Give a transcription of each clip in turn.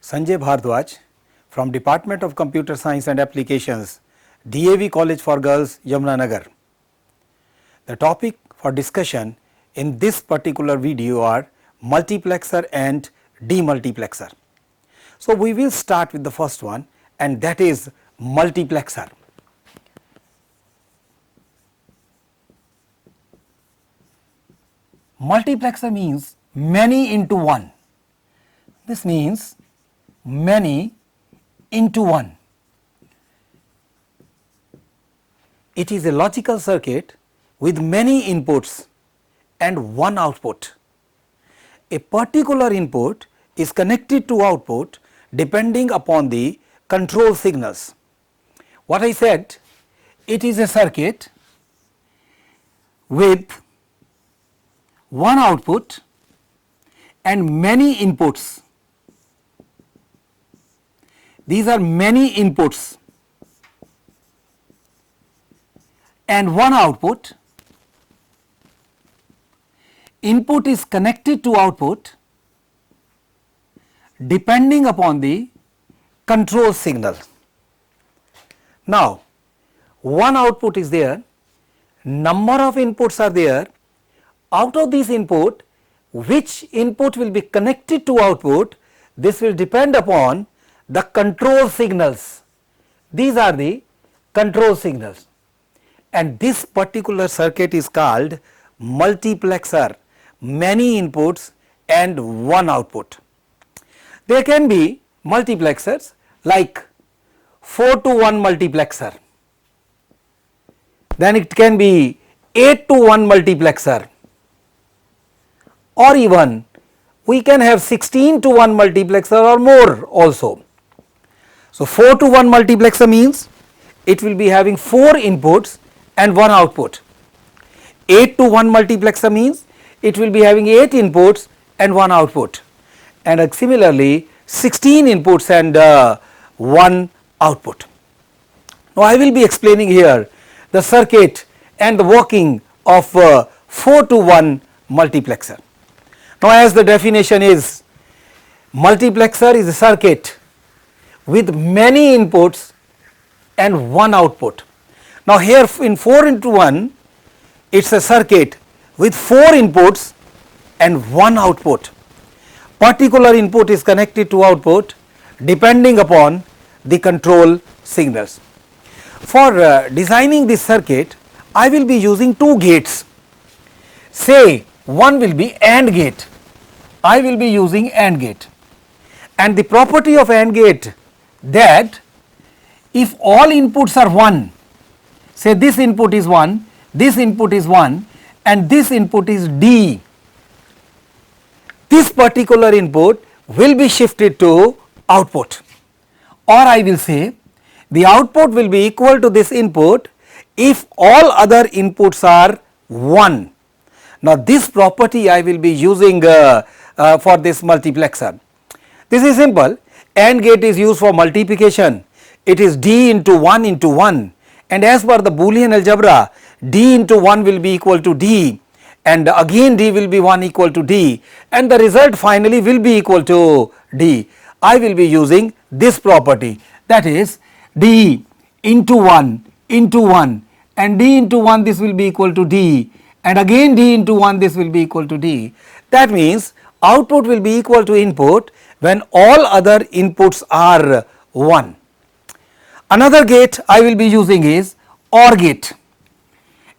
Sanjay Bhardwaj from Department of Computer Science and Applications, DAV College for Girls, Yamunanagar. The topic for discussion in this particular video are multiplexer and demultiplexer. So, we will start with the first one, and that is multiplexer. Multiplexer means many into one. This means many into one. It is a logical circuit with many inputs and one output. A particular input is connected to output depending upon the control signals. What I said, it is a circuit with one output and many inputs. These are many inputs and one output. Input is connected to output depending upon the control signal. Now, one output is there, number of inputs are there. Out of this input, which input will be connected to output, this will depend upon the control signals. These are the control signals, and this particular circuit is called multiplexer, many inputs and one output. There can be multiplexers like 4 to 1 multiplexer, then it can be 8 to 1 multiplexer, or even we can have 16 to 1 multiplexer or more also. So, 4 to 1 multiplexer means it will be having 4 inputs and 1 output. 8 to 1 multiplexer means it will be having 8 inputs and 1 output, and similarly 16 inputs and 1 output. Now, I will be explaining here the circuit and the working of 4 to 1 multiplexer. Now, as the definition is, multiplexer is a circuit with many inputs and one output. Now, here in 4 into 1, it is a circuit with 4 inputs and 1 output. Particular input is connected to output depending upon the control signals. For designing this circuit, I will be using 2 gates. Say one will be AND gate, I will be using AND gate, and the property of AND gate that if all inputs are 1, say this input is 1, this input is 1 and this input is D, this particular input will be shifted to output, or I will say the output will be equal to this input if all other inputs are 1. Now, this property I will be using for this multiplexer. This is simple. AND gate is used for multiplication. It is D into 1 into 1, and as per the Boolean algebra, D into 1 will be equal to D, and again D will be 1 equal to D, and the result finally will be equal to D. I will be using this property, that is D into 1 into 1, and D into 1 this will be equal to D, and again D into 1 this will be equal to D. That means output will be equal to input when all other inputs are 1. Another gate I will be using is OR gate,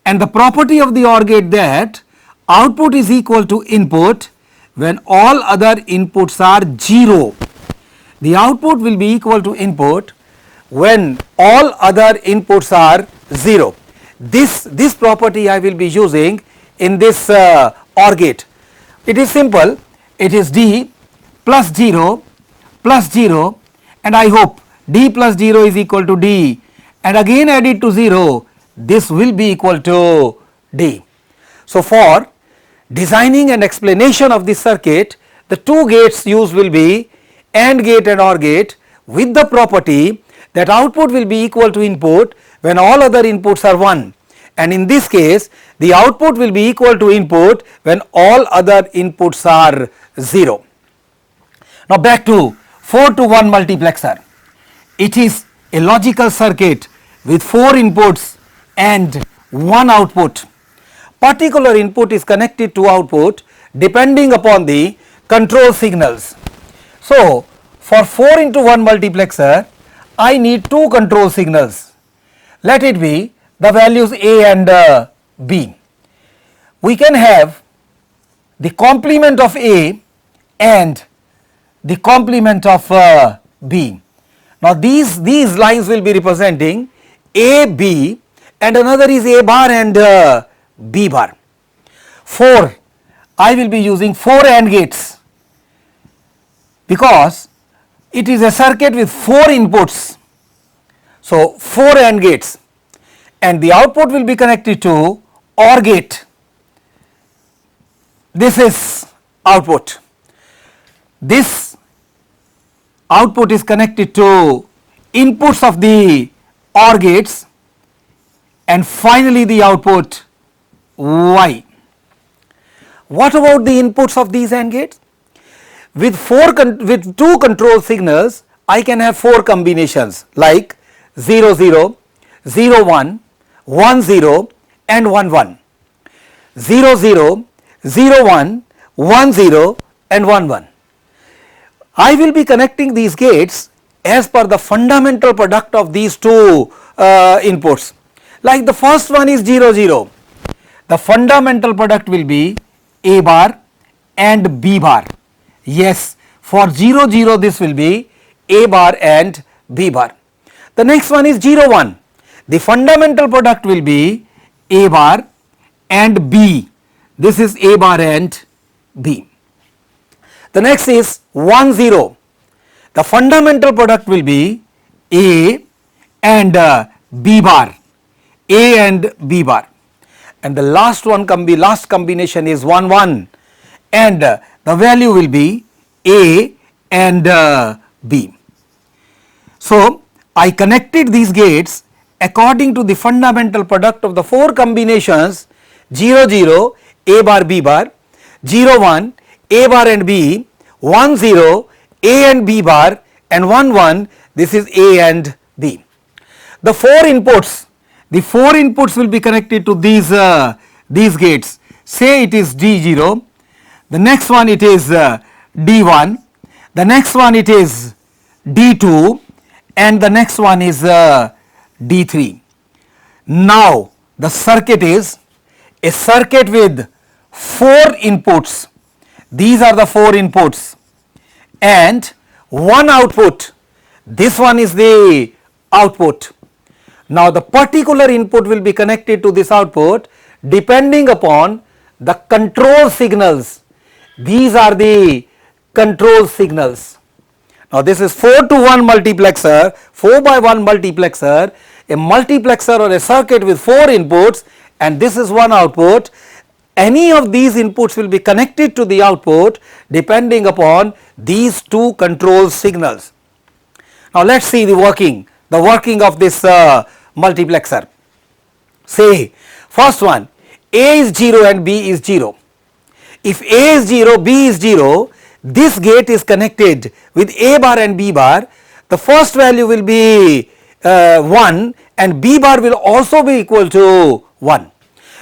and the property of the OR gate that output is equal to input when all other inputs are 0. The output will be equal to input when all other inputs are 0. This property I will be using in this OR gate. It is simple, it is D plus 0 plus 0, and I hope D plus 0 is equal to D, and again add it to 0, this will be equal to D. So, for designing and explanation of this circuit, the 2 gates used will be AND gate and OR gate with the property that output will be equal to input when all other inputs are 1, and in this case the output will be equal to input when all other inputs are 0. Now, back to 4 to 1 multiplexer. It is a logical circuit with 4 inputs and 1 output. Particular input is connected to output depending upon the control signals. So, for 4 into 1 multiplexer, I need 2 control signals. Let it be the values A and B. We can have the complement of A and the complement of B. Now these lines will be representing A, B, and another is A bar and B bar. 4, I will be using 4 AND gates because it is a circuit with 4 inputs. So 4 AND gates, and the output will be connected to OR gate. This is output. This output is connected to inputs of the OR gates, and finally the output Y. What about the inputs of these AND gates? With 2 control signals, I can have 4 combinations like 0 0, 0 1, 1 0 and 1 1. 0 0, 0 1, 1 0 and 1 1. I will be connecting these gates as per the fundamental product of these 2 inputs. Like the first one is 0 0. The fundamental product will be A bar and B bar. Yes, for 0 0 this will be A bar and B bar. The next one is 0 1. The fundamental product will be A bar and B. This is A bar and B. The next is 1 0. The fundamental product will be A and B bar. A and B bar. And the last combination is 1 1, and the value will be A and B. So I connected these gates according to the fundamental product of the 4 combinations 0 0 A bar B bar, 0 1 A bar and B, 1 0 A and B bar, and 1 1 this is A and B. The 4 inputs will be connected to these gates. Say it is D0, the next one it is D1, the next one it is D2, and the next one is D3. Now the circuit is a circuit with 4 inputs. These are the 4 inputs and 1 output. This one is the output. Now the particular input will be connected to this output depending upon the control signals. These are the control signals. Now this is 4 to 1 multiplexer, 4 by 1 multiplexer, a multiplexer or a circuit with 4 inputs, and this is 1 output. Any of these inputs will be connected to the output depending upon these 2 control signals. Now let us see the working of this multiplexer. Say first one, A is 0 and B is 0. If A is 0, B is 0, this gate is connected with A bar and B bar. The first value will be 1 and B bar will also be equal to 1.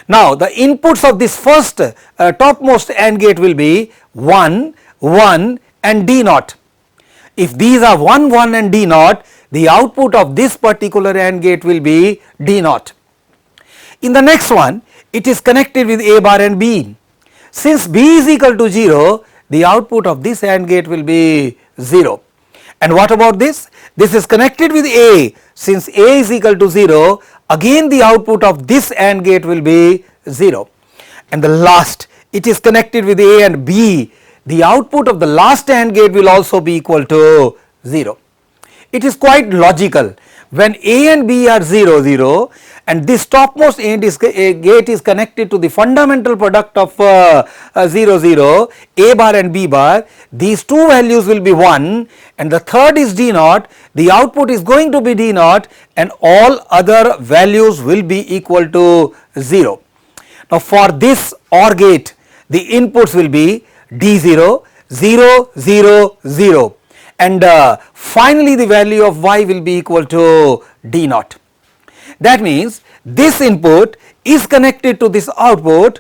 Now the inputs of this first topmost AND gate will be 1, 1 and D naught. If these are 1, 1 and D naught, the output of this particular AND gate will be D naught. In the next one, it is connected with A bar and B. Since B is equal to 0, the output of this AND gate will be 0. And what about this? This is connected with A. Since A is equal to 0, again the output of this AND gate will be 0. And the last, it is connected with A and B. The output of the last AND gate will also be equal to 0. It is quite logical. When A and B are 0 0 and this topmost gate is connected to the fundamental product of 0 0, A bar and B bar, these 2 values will be 1 and the third is D naught, the output is going to be D naught and all other values will be equal to 0. Now for this OR gate, the inputs will be D0, 0 0 0 and finally the value of y will be equal to d naught. That means this input is connected to this output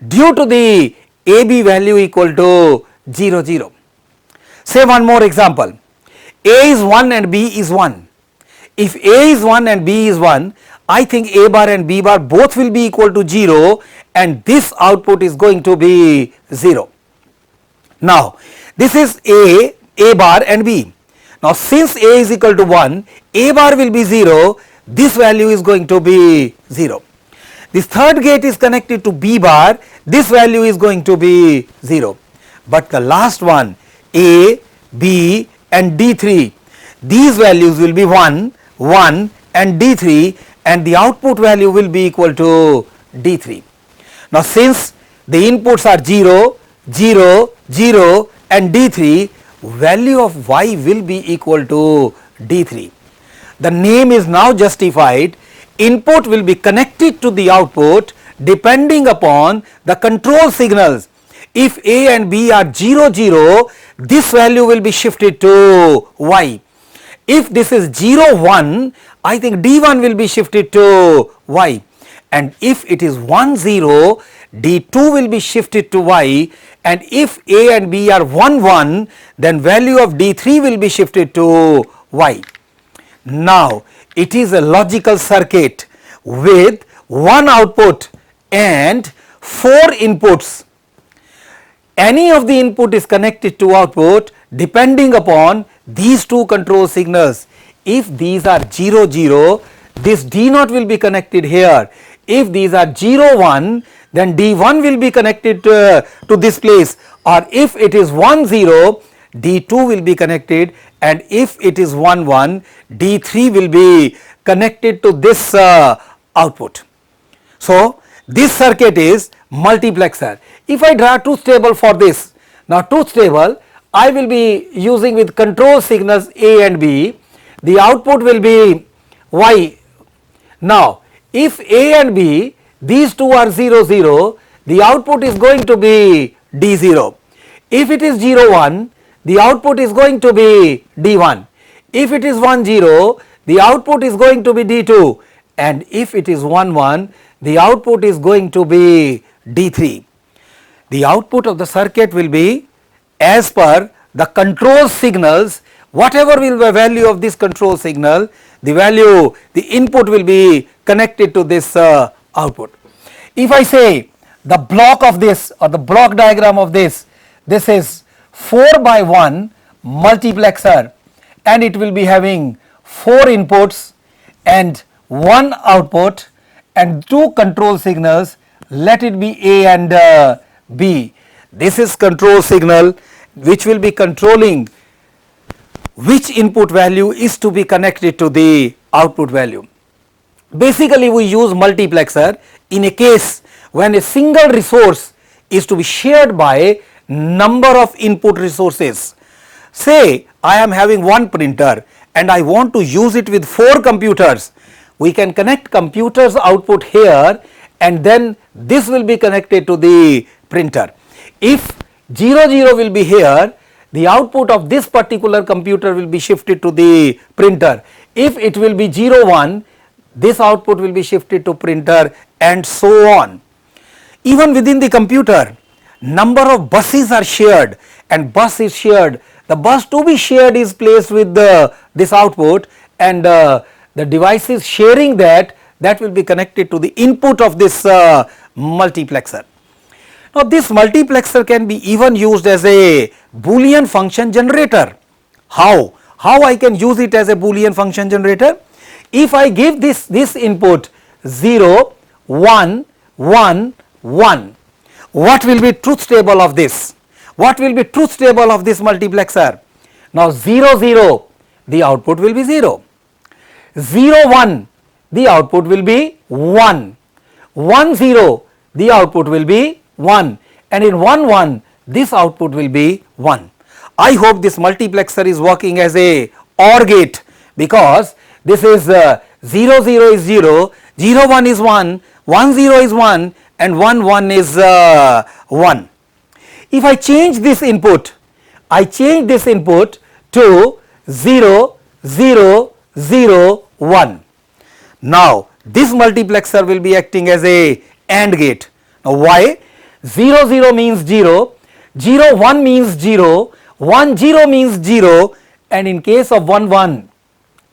due to the AB value equal to 0 0. Say one more example, A is 1 and B is 1. If A is 1 and B is 1, I think A bar and B bar both will be equal to 0 and this output is going to be 0. Now this is A bar and B. Now since A is equal to 1, A bar will be 0, this value is going to be 0. This third gate is connected to B bar, this value is going to be 0. But the last one, A, B and D3, these values will be 1, 1 and D3, and the output value will be equal to D3. Now since the inputs are 0, 0, 0 and D3, value of y will be equal to D3. The name is now justified. Input will be connected to the output depending upon the control signals. If A and B are 0, 0, this value will be shifted to y. If this is 0, 1, I think D1 will be shifted to y, and if it is 1, 0, D2 will be shifted to y, and if A and B are 1, 1, then value of D3 will be shifted to y. Now it is a logical circuit with one output and 4 inputs. Any of the input is connected to output depending upon these two control signals. If these are 0, 0, this D naught will be connected here. If these are 0, 1, then D1 will be connected to this place, or if it is 1, 0, D2 will be connected, and if it is 1, 1, D3 will be connected to this output. So this circuit is multiplexer. If I draw truth table for this, now truth table I will be using with control signals A and B, the output will be y. Now if A and B, these two are 0, 0, the output is going to be D0. If it is 0, 1, the output is going to be D1. If it is 1, 0, the output is going to be D2, and if it is 1, 1, the output is going to be D3. The output of the circuit will be as per the control signals. Whatever will be the value of this control signal, the input will be connected to this output. If I say the block of this, or the block diagram of this is 4 by 1 multiplexer, and it will be having 4 inputs and 1 output and 2 control signals, let it be A and B. This is control signal which will be controlling which input value is to be connected to the output value. Basically we use multiplexer in a case when a single resource is to be shared by number of input resources. Say I am having one printer and I want to use it with 4 computers. We can connect computers output here, and then this will be connected to the printer. If 0, 0 will be here, the output of this particular computer will be shifted to the printer. If it will be 0, 1, this output will be shifted to printer, and so on. Even within the computer, number of buses are shared, and bus is shared. The bus to be shared is placed with this output, and the devices sharing that will be connected to the input of this multiplexer. Now this multiplexer can be even used as a Boolean function generator. How I can use it as a Boolean function generator? If I give this input 0, 1, 1, 1, what will be truth table of this? What will be truth table of this multiplexer? Now 0, 0, the output will be 0. 0, 1, the output will be 1. 1, 0, the output will be 1, and in 1, 1, this output will be 1. I hope this multiplexer is working as a OR gate, because this is 0, 0 is 0, 0, 1 is 1, 1, 0 is 1, and 1, 1 is 1. If I change this input, to 0, 0, 0, 1. Now this multiplexer will be acting as a AND gate. Now why? 0, 0 means 0, 0, 1 means 0, 1, 0 means 0, and in case of 1, 1,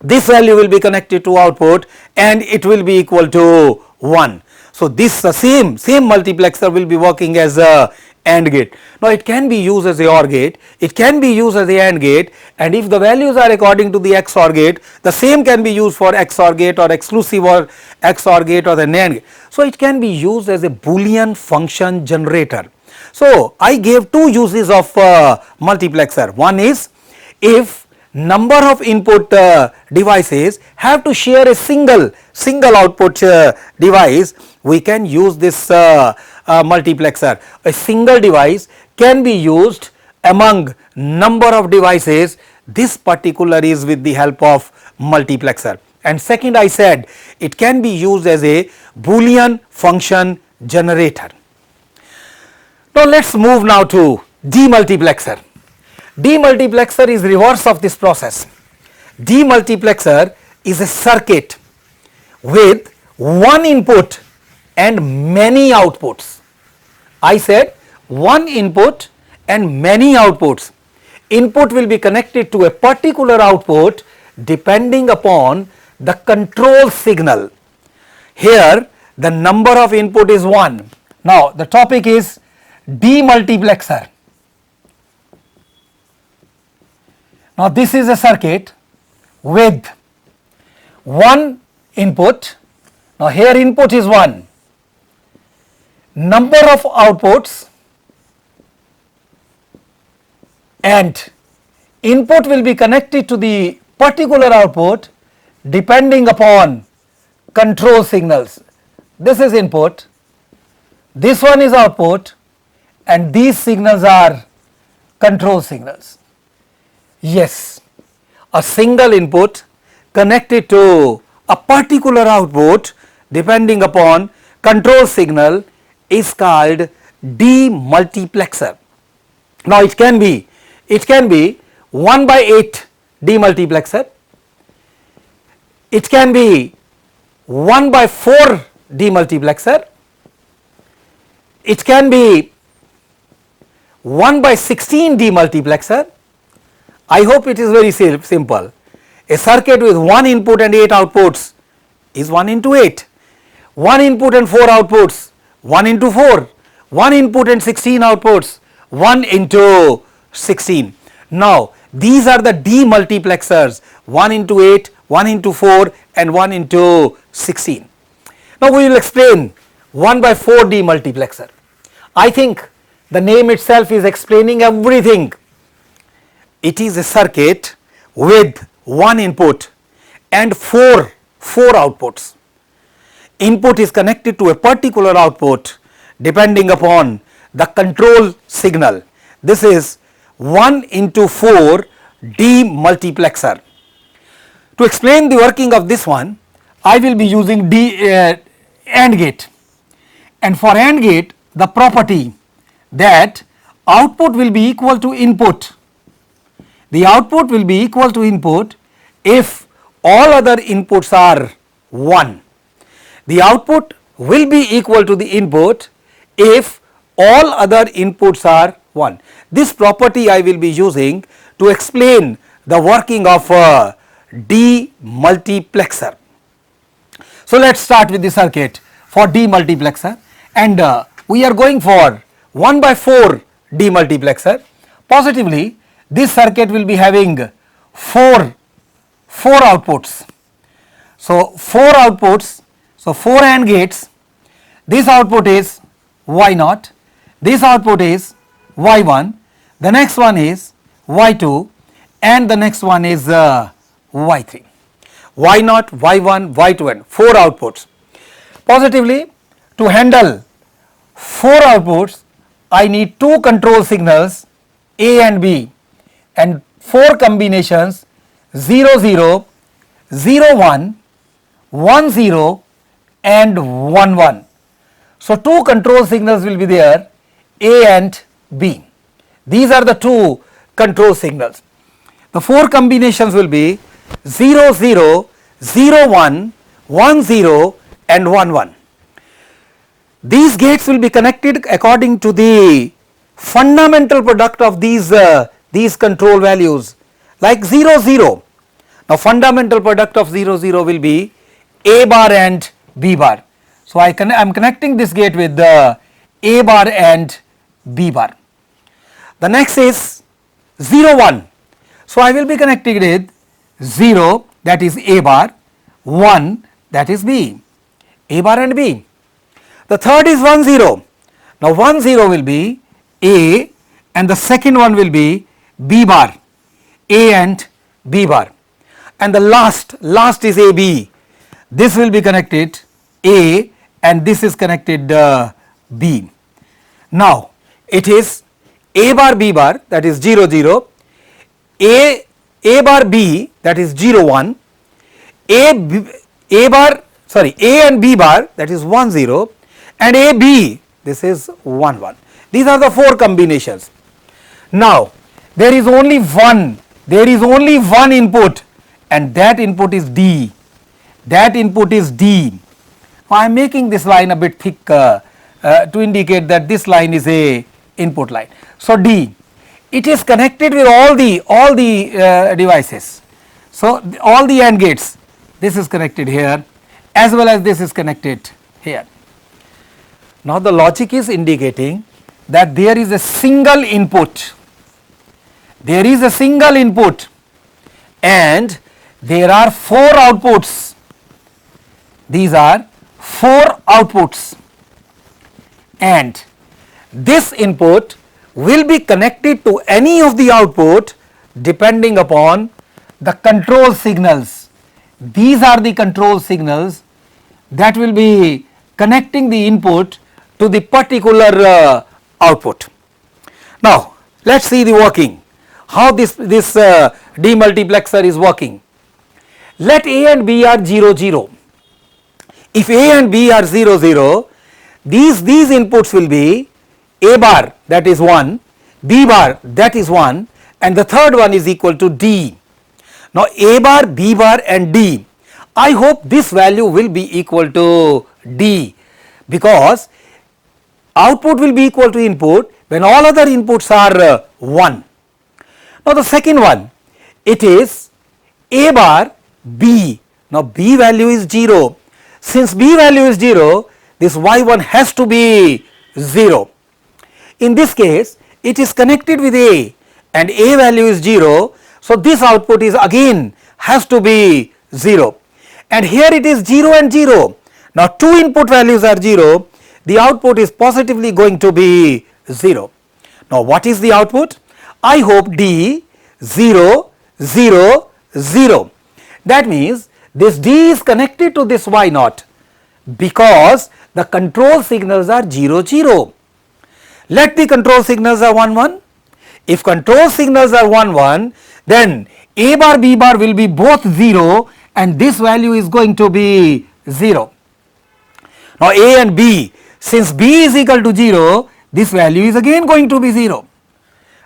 this value will be connected to output and it will be equal to 1. So this same multiplexer will be working as a AND gate. Now it can be used as a OR gate, it can be used as a AND gate, and if the values are according to the XOR gate, the same can be used for XOR gate or exclusive or XOR gate or the NAND gate. So it can be used as a Boolean function generator. So I gave two uses of multiplexer. One is if number of input devices have to share a single output device, we can use this multiplexer. A single device can be used among number of devices. This particular is with the help of multiplexer. And second, I said it can be used as a Boolean function generator. Now let us move now to demultiplexer. Demultiplexer is reverse of this process. Demultiplexer is a circuit with one input and many outputs. I said one input and many outputs. Input will be connected to a particular output depending upon the control signal. Here the number of input is 1. Now the topic is demultiplexer. Now this is a circuit with one input. Now here input is 1. Number of outputs and input will be connected to the particular output depending upon control signals. This is input, this one is output, and these signals are control signals. Yes, a single input connected to a particular output depending upon control signal is called demultiplexer. Now it can be 1/8 demultiplexer, it can be 1/4 demultiplexer, it can be 1/16 demultiplexer. I hope it is very simple. A circuit with one input and 8 outputs is 1 into 8, one input and 4 outputs 1 into 4, one input and 16 outputs 1 into 16. Now these are the demultiplexers, 1 into 8, 1 into 4 and 1 into 16. Now we will explain 1/4 demultiplexer. I think the name itself is explaining everything. It is a circuit with one input and four outputs. Input is connected to a particular output depending upon the control signal. This is 1 into 4 demultiplexer. To explain the working of this one, I will be using AND gate, and for AND gate the property that output will be equal to input. The output will be equal to input if all other inputs are 1. The output will be equal to the input if all other inputs are 1. This property I will be using to explain the working of a demultiplexer. So let us start with the circuit for demultiplexer, and we are going for 1/4 demultiplexer. Positively this circuit will be having four outputs. So 4 outputs, so 4 AND gates. This output is Y0, this output is Y1, the next one is Y2 and the next one is Y3. Y0, Y1, Y2 and 4 outputs. Positively, to handle 4 outputs I need 2 control signals A and B and 4 combinations 0 0, 0 1, 1 0 and 1 1. So 2 control signals will be there, A and B. These are the 2 control signals. the 4 combinations will be 0 0, 0 1, 1 0 and 1 1. These gates will be connected according to the fundamental product of these control values, like 0 0. Now fundamental product of 0 0 will be A bar and B bar. So I am connecting this gate with the A bar and B bar. The next is 0 1. So I will be connecting with 0, that is A bar, 1, that is B, A bar and B. The third is 1 0. Now 1 0 will be A and the second one will be B bar, A and B bar, and the last is AB. This will be connected A and this is connected B. Now it is A bar B bar, that is 0 0, A bar B, that is 0 1, A and B bar, that is 1 0, and AB, this is 1 1. These are the 4 combinations. Now there is only one input, and that input is D. That input is D. I am making this line a bit thick to indicate that this line is a input line. So D, it is connected with all the devices. So all the AND gates, this is connected here as well as this is connected here. Now the logic is indicating that there is a single input. There is a single input and there are 4 outputs. These are 4 outputs, and this input will be connected to any of the output depending upon the control signals. These are the control signals that will be connecting the input to the particular output. Now let us see the working, how this demultiplexer is working. Let A and B are 0 0. If A and B are 0 0, these inputs will be A bar, that is 1, B bar, that is 1, and the third one is equal to D. Now A bar, B bar and D, I hope this value will be equal to D, because output will be equal to input when all other inputs are 1. Now the second one, it is A bar B. Now B value is 0. Since B value is 0, this Y1 has to be 0. In this case, it is connected with A and A value is 0. So this output is again has to be 0, and here it is 0 and 0. Now 2 input values are 0, the output is positively going to be 0. Now what is the output? I hope D 0 0 0. That means this D is connected to this Y naught because the control signals are 0 0. Let the control signals are 1 1. If control signals are 1 1, then A bar B bar will be both 0 and this value is going to be 0. Now A and B, since B is equal to 0, this value is again going to be 0,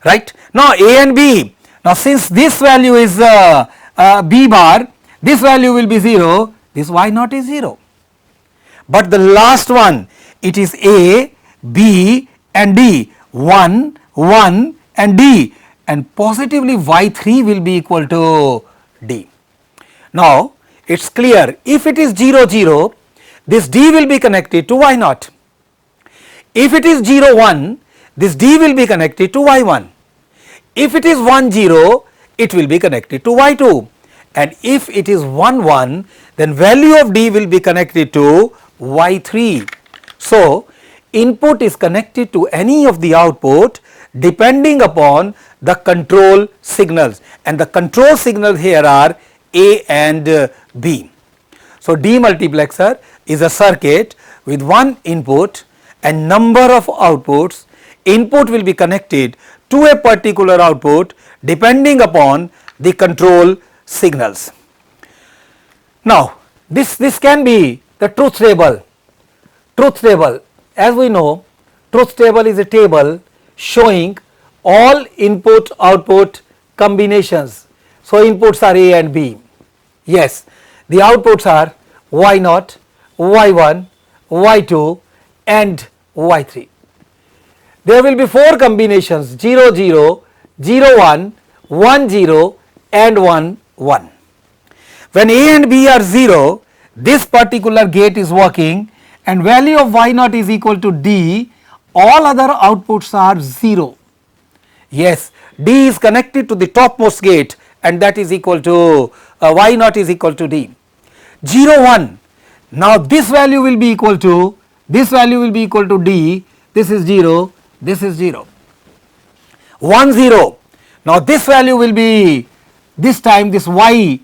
right. Now A and B, now since this value is B bar, this value will be 0, this Y naught is 0. But the last one, it is A, B and D, 1, 1 and D, and positively Y3 will be equal to D. Now it is clear, if it is 0 0, this D will be connected to Y naught. If it is 0 1, this D will be connected to Y1. If it is 1 0, it will be connected to Y2, and if it is 1 1, then value of D will be connected to Y3. So input is connected to any of the output depending upon the control signals, and the control signals here are A and B. So demultiplexer is a circuit with one input and number of outputs. Input will be connected to a particular output depending upon the control signals. Now this can be the truth table. Truth table, as we know, truth table is a table showing all input output combinations So inputs are A and B. Yes, the outputs are Y0, Y1, Y2 and Y3. There will be 4 combinations 0 0, 0 1, 1 0 and 1 1. When A and B are 0, this particular gate is working and value of Y0 is equal to D, all other outputs are 0. Yes, D is connected to the topmost gate and that is equal to Y0 is equal to D. 0 1, now this value will be equal to D, this is 0, this is 0. 1 0, now this value will be, this time this Y2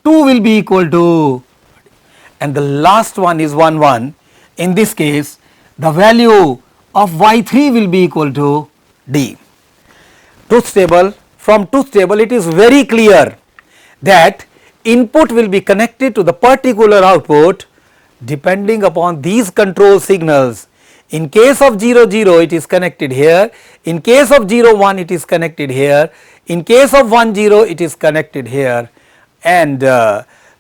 will be equal to, and the last one is 1 1. In this case the value of Y3 will be equal to D. Truth table, from truth table it is very clear that input will be connected to the particular output depending upon these control signals. In case of 0 0 it is connected here, in case of 0 1 it is connected here, in case of 1 0 it is connected here, and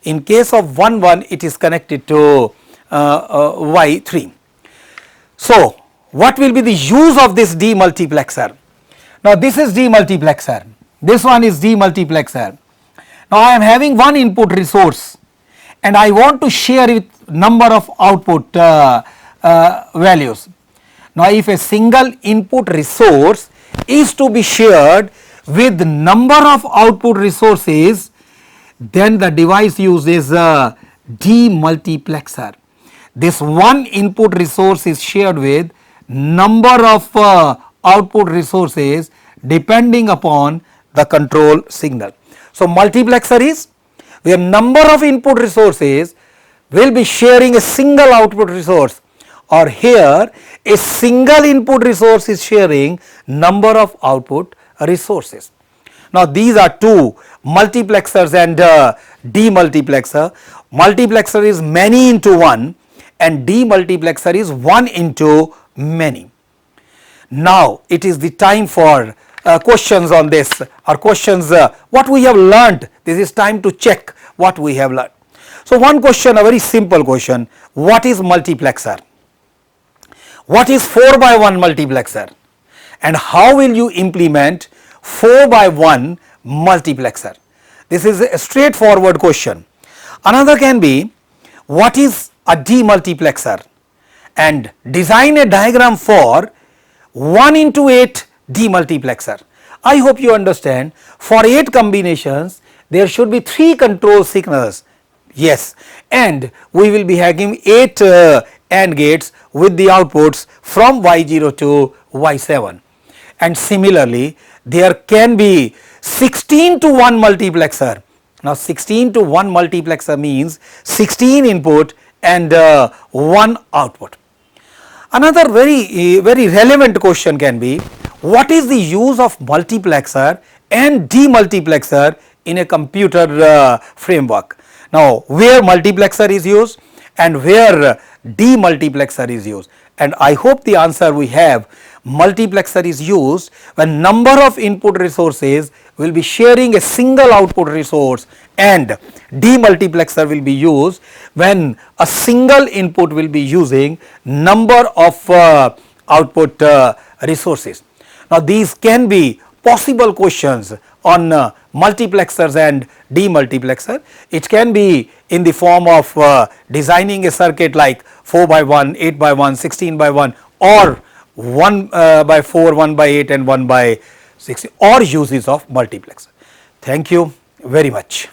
in case of 1 1 it is connected to Y3. So what will be the use of this demultiplexer? Now this is demultiplexer, this one is demultiplexer. Now I am having one input resource and I want to share with number of output values. Now if a single input resource is to be shared with number of output resources, then the device uses a demultiplexer. This one input resource is shared with number of output resources depending upon the control signal. So multiplexer is where number of input resources will be sharing a single output resource, or here a single input resource is sharing number of output resources. Now these are two, multiplexers and demultiplexer. Multiplexer is many into one and demultiplexer is one into many. Now it is the time for questions on this, or questions what we have learnt. This is time to check what we have learnt. So one question, a very simple question, what is multiplexer? What is 4 by 1 multiplexer and how will you implement 4 by 1 multiplexer? This is a straightforward question. Another can be, what is a demultiplexer, and design a diagram for 1 into 8 demultiplexer. I hope you understand, for 8 combinations there should be 3 control signals. Yes, and we will be having 8 AND gates with the outputs from Y0 to Y7, and similarly there can be 16 to 1 multiplexer. Now 16 to 1 multiplexer means 16 input and 1 output. Another very relevant question can be, what is the use of multiplexer and demultiplexer in a computer framework? Now where multiplexer is used and where demultiplexer is used, and I hope the answer we have, multiplexer is used when number of input resources will be sharing a single output resource, and demultiplexer will be used when a single input will be using number of output resources. Now these can be possible questions on multiplexers and demultiplexer. It can be in the form of designing a circuit like 4 by 1, 8 by 1, 16 by 1, or 1 by 4, 1 by 8 and 1 by 16, or uses of multiplexer. Thank you very much.